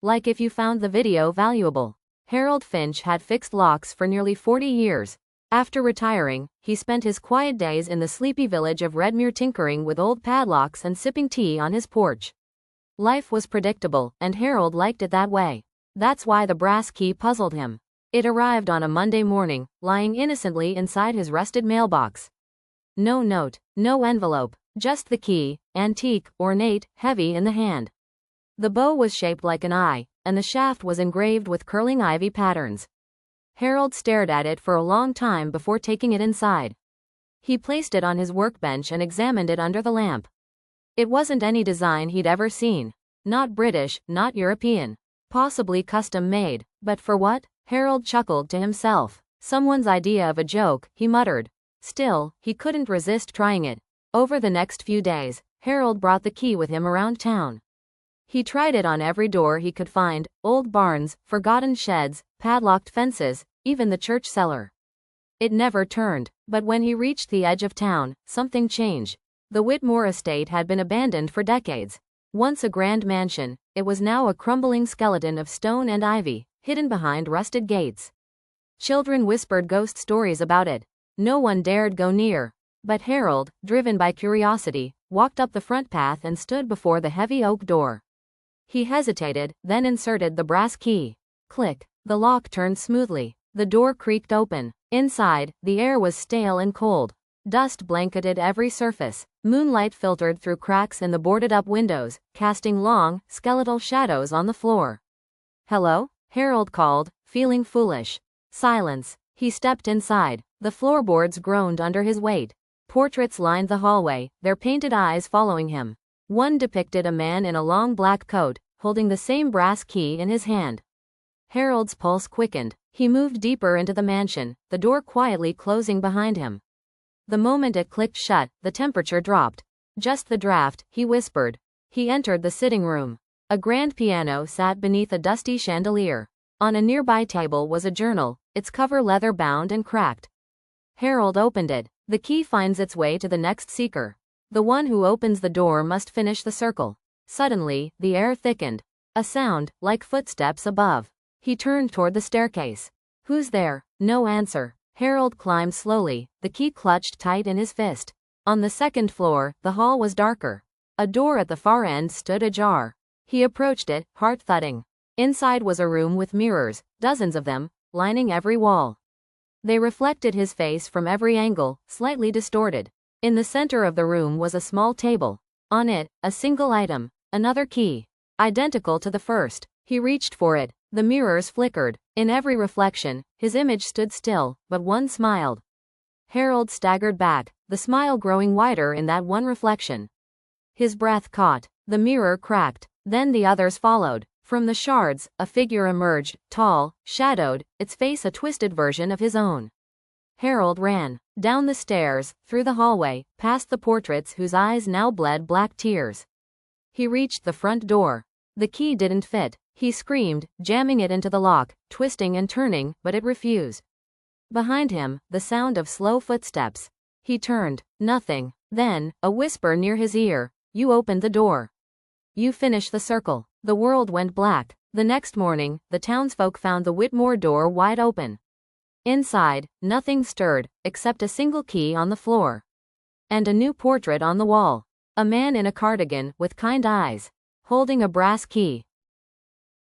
Like if you found the video valuable. Harold Finch had fixed locks for nearly 40 years. After retiring, he spent his quiet days in the sleepy village of Redmere tinkering with old padlocks and sipping tea on his porch. Life was predictable, and Harold liked it that way. That's why the brass key puzzled him. It arrived on a Monday morning, lying innocently inside his rusted mailbox. No note, no envelope, just the key, antique, ornate, heavy in the hand. The bow was shaped like an eye, and the shaft was engraved with curling ivy patterns. Harold stared at it for a long time before taking it inside. He placed it on his workbench and examined it under the lamp. It wasn't any design he'd ever seen. Not British, not European. Possibly custom-made, but for what? Harold chuckled to himself. Someone's idea of a joke, he muttered. Still, he couldn't resist trying it. Over the next few days, Harold brought the key with him around town. He tried it on every door he could find, old barns, forgotten sheds, padlocked fences, even the church cellar. It never turned, but when he reached the edge of town, something changed. The Whitmore estate had been abandoned for decades. Once a grand mansion, it was now a crumbling skeleton of stone and ivy, hidden behind rusted gates. Children whispered ghost stories about it. No one dared go near. But Harold, driven by curiosity, walked up the front path and stood before the heavy oak door. He hesitated, then inserted the brass key. Click. The lock turned smoothly. The door creaked open. Inside, the air was stale and cold. Dust blanketed every surface. Moonlight filtered through cracks in the boarded-up windows, casting long, skeletal shadows on the floor. "Hello?" Harold called, feeling foolish. Silence. He stepped inside. The floorboards groaned under his weight. Portraits lined the hallway, their painted eyes following him. One depicted a man in a long black coat, holding the same brass key in his hand. Harold's pulse quickened. He moved deeper into the mansion, the door quietly closing behind him. The moment it clicked shut, the temperature dropped. "Just the draft," he whispered. He entered the sitting room. A grand piano sat beneath a dusty chandelier. On a nearby table was a journal, its cover leather-bound and cracked. Harold opened it. The key finds its way to the next seeker. The one who opens the door must finish the circle. Suddenly, the air thickened. A sound, like footsteps above. He turned toward the staircase. "Who's there?" No answer. Harold climbed slowly, the key clutched tight in his fist. On the second floor, the hall was darker. A door at the far end stood ajar. He approached it, heart thudding. Inside was a room with mirrors, dozens of them, lining every wall. They reflected his face from every angle, slightly distorted. In the center of the room was a small table. On it, a single item, another key. Identical to the first. He reached for it. The mirrors flickered. In every reflection, his image stood still, but one smiled. Harold staggered back, the smile growing wider in that one reflection. His breath caught. The mirror cracked. Then the others followed. From the shards, a figure emerged, tall, shadowed, its face a twisted version of his own. Harold ran. Down the stairs, through the hallway, past the portraits whose eyes now bled black tears. He reached the front door. The key didn't fit. He screamed, jamming it into the lock, twisting and turning, but it refused. Behind him, the sound of slow footsteps. He turned. Nothing. Then, a whisper near his ear. "You opened the door. You finish the circle." The world went black. The next morning, the townsfolk found the Whitmore door wide open. Inside, nothing stirred, except a single key on the floor. And a new portrait on the wall. A man in a cardigan, with kind eyes. Holding a brass key.